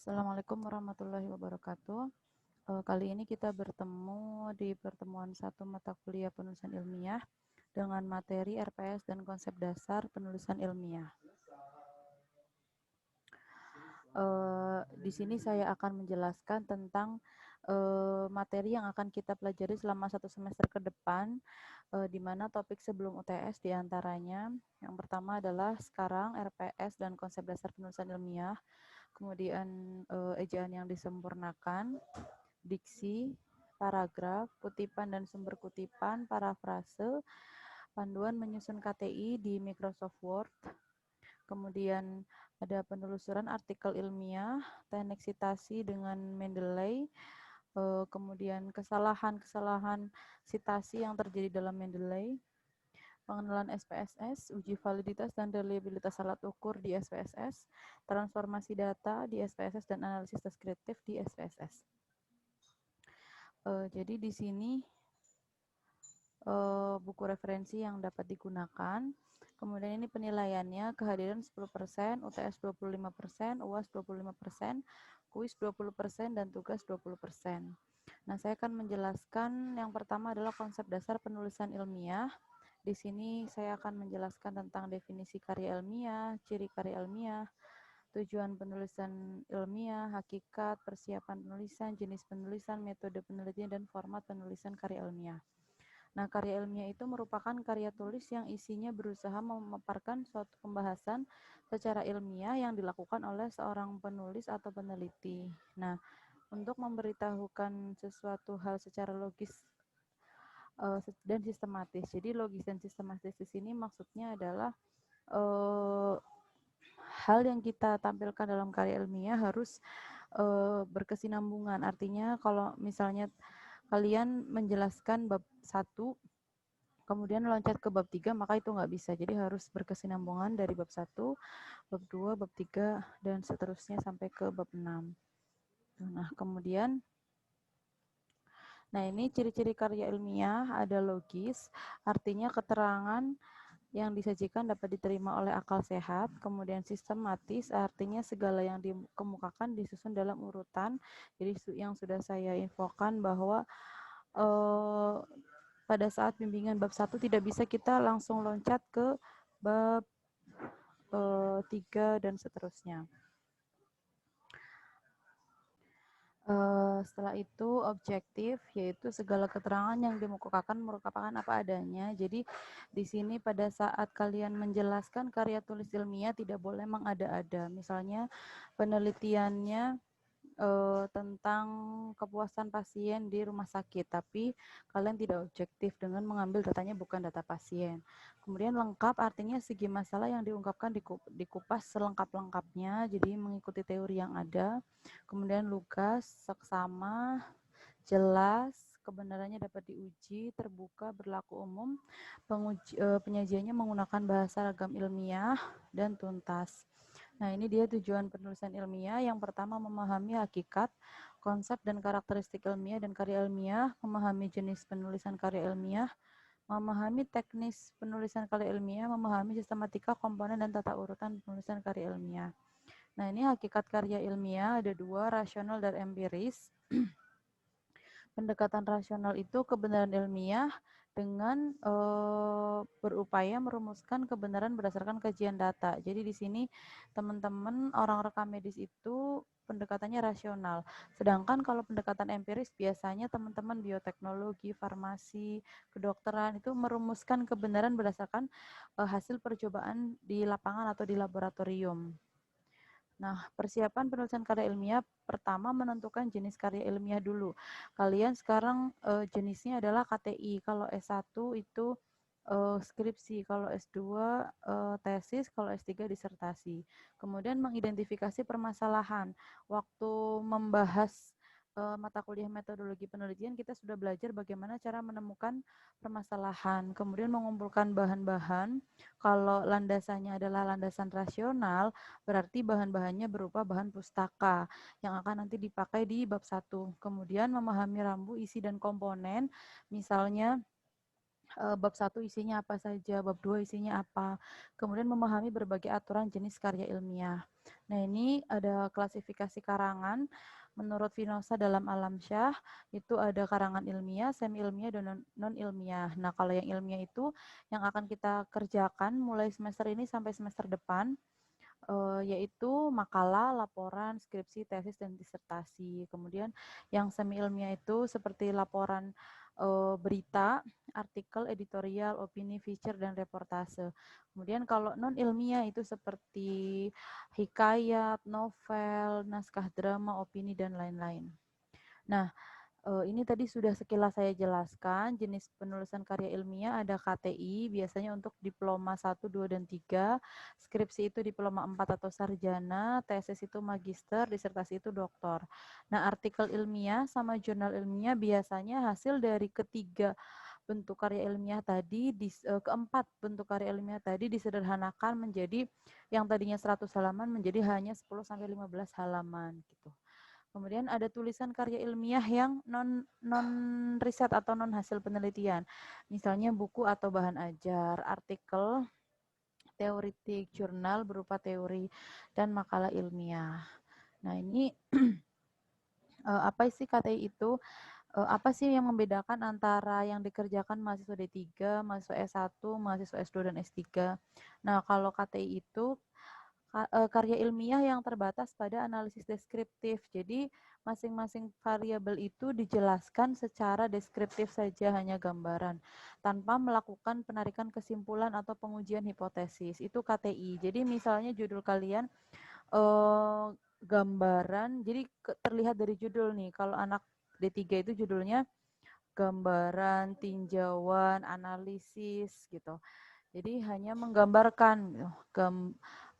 Assalamualaikum warahmatullahi wabarakatuh. Kali ini kita bertemu di pertemuan satu mata kuliah penulisan ilmiah dengan materi RPS dan konsep dasar penulisan ilmiah. Di sini saya akan menjelaskan tentang materi yang akan kita pelajari selama satu semester ke depan, di mana topik sebelum UTS diantaranya yang pertama adalah sekarang RPS dan konsep dasar penulisan ilmiah, kemudian ejaan yang disempurnakan, diksi, paragraf, kutipan dan sumber kutipan, parafrase, panduan menyusun KTI di Microsoft Word, kemudian ada penelusuran artikel ilmiah, teknik sitasi dengan Mendeley, kemudian kesalahan-kesalahan sitasi yang terjadi dalam Mendeley, pengenalan SPSS, uji validitas dan reliabilitas alat ukur di SPSS, transformasi data di SPSS dan analisis deskriptif di SPSS. Jadi di sini buku referensi yang dapat digunakan. Kemudian ini penilaiannya, kehadiran 10%, UTS 25%, UAS 25%, kuis 20%, dan tugas 20%. Nah, saya akan menjelaskan yang pertama adalah konsep dasar penulisan ilmiah. Di sini saya akan menjelaskan tentang definisi karya ilmiah, ciri karya ilmiah, tujuan penulisan ilmiah, hakikat, persiapan penulisan, jenis penulisan, metode penelitian, dan format penulisan karya ilmiah. Nah, karya ilmiah itu merupakan karya tulis yang isinya berusaha memaparkan suatu pembahasan secara ilmiah yang dilakukan oleh seorang penulis atau peneliti. Nah, untuk memberitahukan sesuatu hal secara logis dan sistematis. Jadi logis dan sistematis di sini maksudnya adalah hal yang kita tampilkan dalam karya ilmiah harus berkesinambungan. Artinya kalau misalnya kalian menjelaskan bab 1 kemudian loncat ke bab 3, maka itu nggak bisa. Jadi harus berkesinambungan dari bab 1, bab 2, bab 3, dan seterusnya sampai ke bab 6. Nah, kemudian, ini ciri-ciri karya ilmiah, ada logis, artinya keterangan yang disajikan dapat diterima oleh akal sehat, kemudian sistematis, artinya segala yang dikemukakan disusun dalam urutan. Jadi yang sudah saya infokan bahwa pada saat bimbingan bab 1 tidak bisa kita langsung loncat ke bab 3 dan seterusnya. Setelah itu objektif, yaitu segala keterangan yang dikemukakan merupakan apa adanya. Jadi di sini pada saat kalian menjelaskan karya tulis ilmiah tidak boleh mengada-ada. Misalnya penelitiannya tentang kepuasan pasien di rumah sakit, tapi kalian tidak objektif dengan mengambil datanya bukan data pasien. Kemudian lengkap artinya segi masalah yang diungkapkan dikupas selengkap-lengkapnya, jadi mengikuti teori yang ada. Kemudian lugas, seksama, jelas, kebenarannya dapat diuji, terbuka, berlaku umum, penyajiannya menggunakan bahasa ragam ilmiah, dan tuntas. Nah, ini dia tujuan penulisan ilmiah. Yang pertama, memahami hakikat, konsep dan karakteristik ilmiah dan karya ilmiah, memahami jenis penulisan karya ilmiah, memahami teknis penulisan karya ilmiah, memahami sistematika, komponen, dan tata urutan penulisan karya ilmiah. Nah, ini hakikat karya ilmiah ada dua, rasional dan empiris. Pendekatan rasional itu kebenaran ilmiah dengan berupaya merumuskan kebenaran berdasarkan kajian data. Jadi di sini teman-teman orang rekam medis itu pendekatannya rasional. Sedangkan kalau pendekatan empiris biasanya teman-teman bioteknologi, farmasi, kedokteran itu merumuskan kebenaran berdasarkan hasil percobaan di lapangan atau di laboratorium. Nah, persiapan penulisan karya ilmiah pertama menentukan jenis karya ilmiah dulu. Kalian sekarang jenisnya adalah KTI. Kalau S1 itu skripsi, kalau S2 tesis, kalau S3 disertasi. Kemudian mengidentifikasi permasalahan. Waktu membahas mata kuliah metodologi penelitian, kita sudah belajar bagaimana cara menemukan permasalahan, kemudian mengumpulkan bahan-bahan. Kalau landasannya adalah landasan rasional, berarti bahan-bahannya berupa bahan pustaka yang akan nanti dipakai di bab 1. Kemudian memahami rambu, isi, dan komponen, misalnya bab 1 isinya apa saja, bab 2 isinya apa, kemudian memahami berbagai aturan jenis karya ilmiah. Nah, ini ada klasifikasi karangan. Menurut Finosa dalam Alam Syah, itu ada karangan ilmiah, semi ilmiah, dan non ilmiah. Nah, kalau yang ilmiah itu yang akan kita kerjakan mulai semester ini sampai semester depan, yaitu makalah, laporan, skripsi, tesis, dan disertasi. Kemudian yang semi ilmiah itu seperti laporan berita, artikel, editorial, opini, feature, dan reportase. Kemudian kalau non ilmiah itu seperti hikayat, novel, naskah drama, opini, dan lain-lain. Nah, ini tadi sudah sekilas saya jelaskan, jenis penulisan karya ilmiah ada KTI, biasanya untuk diploma 1, 2, dan 3, skripsi itu diploma 4 atau sarjana, tesis itu magister, disertasi itu doktor. Nah, artikel ilmiah sama jurnal ilmiah biasanya hasil dari ketiga bentuk karya ilmiah tadi, keempat bentuk karya ilmiah tadi disederhanakan menjadi yang tadinya 100 halaman menjadi hanya 10-15 halaman gitu. Kemudian ada tulisan karya ilmiah yang non riset atau non hasil penelitian. Misalnya buku atau bahan ajar, artikel, teoritik, jurnal berupa teori, dan makalah ilmiah. Nah, ini apa sih KTI itu? Apa sih yang membedakan antara yang dikerjakan mahasiswa D3, mahasiswa S1, mahasiswa S2, dan S3? Nah, kalau KTI itu karya ilmiah yang terbatas pada analisis deskriptif. Jadi masing-masing variabel itu dijelaskan secara deskriptif saja, hanya gambaran, tanpa melakukan penarikan kesimpulan atau pengujian hipotesis. Itu KTI. Jadi misalnya judul kalian gambaran, jadi terlihat dari judul nih. Kalau anak D3 itu judulnya gambaran, tinjauan, analisis gitu. Jadi hanya menggambarkan gitu,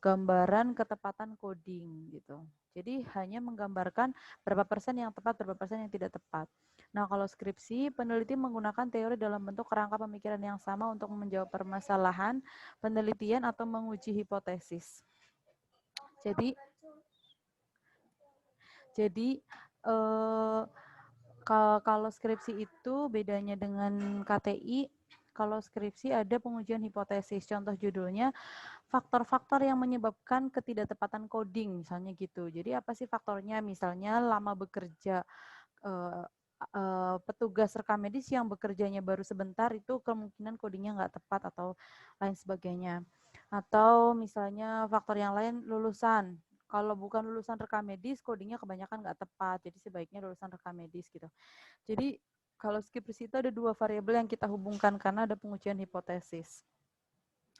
gambaran ketepatan coding gitu. Jadi hanya menggambarkan berapa persen yang tepat, berapa persen yang tidak tepat. Nah, kalau skripsi, peneliti menggunakan teori dalam bentuk kerangka pemikiran yang sama untuk menjawab permasalahan, penelitian, atau menguji hipotesis. Jadi kalau skripsi itu bedanya dengan KTI, kalau skripsi ada pengujian hipotesis. Contoh judulnya faktor-faktor yang menyebabkan ketidaktepatan coding, misalnya gitu. Jadi apa sih faktornya? Misalnya lama bekerja, petugas rekam medis yang bekerjanya baru sebentar itu kemungkinan codingnya nggak tepat atau lain sebagainya. Atau misalnya faktor yang lain lulusan. Kalau bukan lulusan rekam medis, codingnya kebanyakan nggak tepat. Jadi sebaiknya lulusan rekam medis gitu. Jadi kalau skripsi itu ada dua variabel yang kita hubungkan karena ada pengujian hipotesis.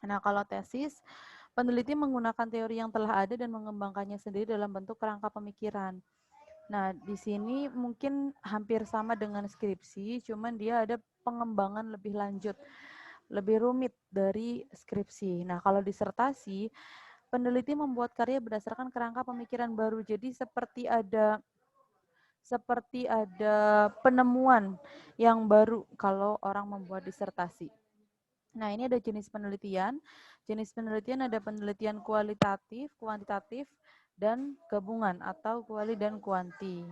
Nah, kalau tesis, peneliti menggunakan teori yang telah ada dan mengembangkannya sendiri dalam bentuk kerangka pemikiran. Nah, di sini mungkin hampir sama dengan skripsi, cuman dia ada pengembangan lebih lanjut, lebih rumit dari skripsi. Nah, kalau disertasi, peneliti membuat karya berdasarkan kerangka pemikiran baru. Jadi seperti ada penemuan yang baru kalau orang membuat disertasi. Nah, ini ada jenis penelitian. Jenis penelitian ada penelitian kualitatif, kuantitatif, dan gabungan atau kuali dan kuanti.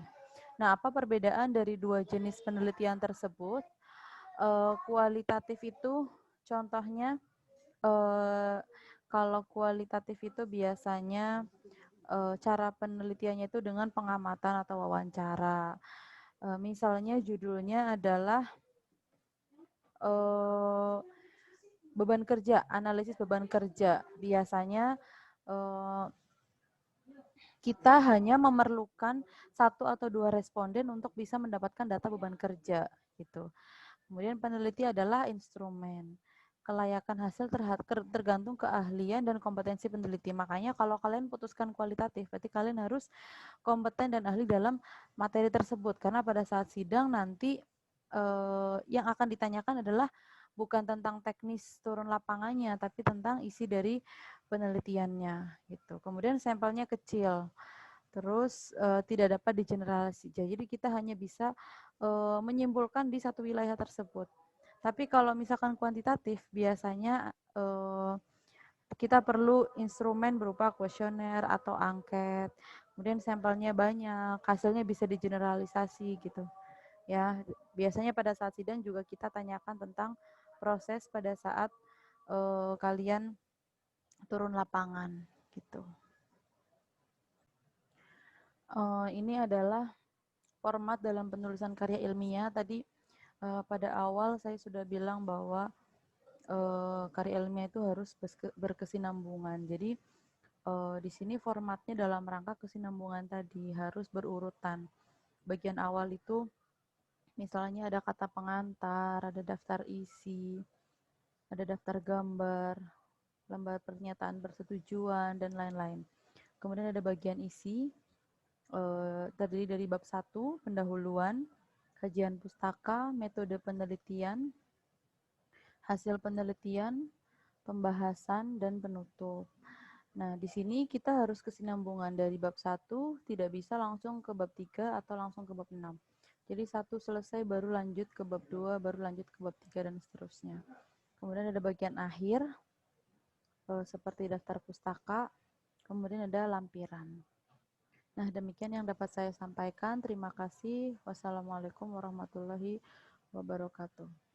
Nah, apa perbedaan dari dua jenis penelitian tersebut? Kualitatif itu contohnya kalau kualitatif itu biasanya cara penelitiannya itu dengan pengamatan atau wawancara. Misalnya judulnya adalah beban kerja, analisis beban kerja. Biasanya kita hanya memerlukan 1 atau 2 responden untuk bisa mendapatkan data beban kerja gitu. Kemudian peneliti adalah instrumen. Kelayakan hasil tergantung keahlian dan kompetensi peneliti. Makanya kalau kalian putuskan kualitatif, berarti kalian harus kompeten dan ahli dalam materi tersebut. Karena pada saat sidang nanti yang akan ditanyakan adalah bukan tentang teknis turun lapangannya, tapi tentang isi dari penelitiannya gitu. Kemudian sampelnya kecil, terus tidak dapat digeneralisasi. Jadi kita hanya bisa menyimpulkan di satu wilayah tersebut. Tapi kalau misalkan kuantitatif, biasanya kita perlu instrumen berupa kuesioner atau angket. Kemudian sampelnya banyak, hasilnya bisa digeneralisasi gitu. Ya, biasanya pada saat sidang juga kita tanyakan tentang proses pada saat kalian turun lapangan gitu. Ini adalah format dalam penulisan karya ilmiah. Tadi pada awal saya sudah bilang bahwa karya ilmiah itu harus berkesinambungan. Jadi di sini formatnya dalam rangka kesinambungan tadi harus berurutan. Bagian awal itu misalnya ada kata pengantar, ada daftar isi, ada daftar gambar, lembar pernyataan persetujuan, dan lain-lain. Kemudian ada bagian isi, terdiri dari bab 1, pendahuluan, kajian pustaka, metode penelitian, hasil penelitian, pembahasan, dan penutup. Nah, di sini kita harus kesinambungan dari bab 1, tidak bisa langsung ke bab 3 atau langsung ke bab 6. Jadi 1 selesai baru lanjut ke bab 2, baru lanjut ke bab 3, dan seterusnya. Kemudian ada bagian akhir, seperti daftar pustaka, kemudian ada lampiran. Nah, demikian yang dapat saya sampaikan. Terima kasih. Wassalamualaikum warahmatullahi wabarakatuh.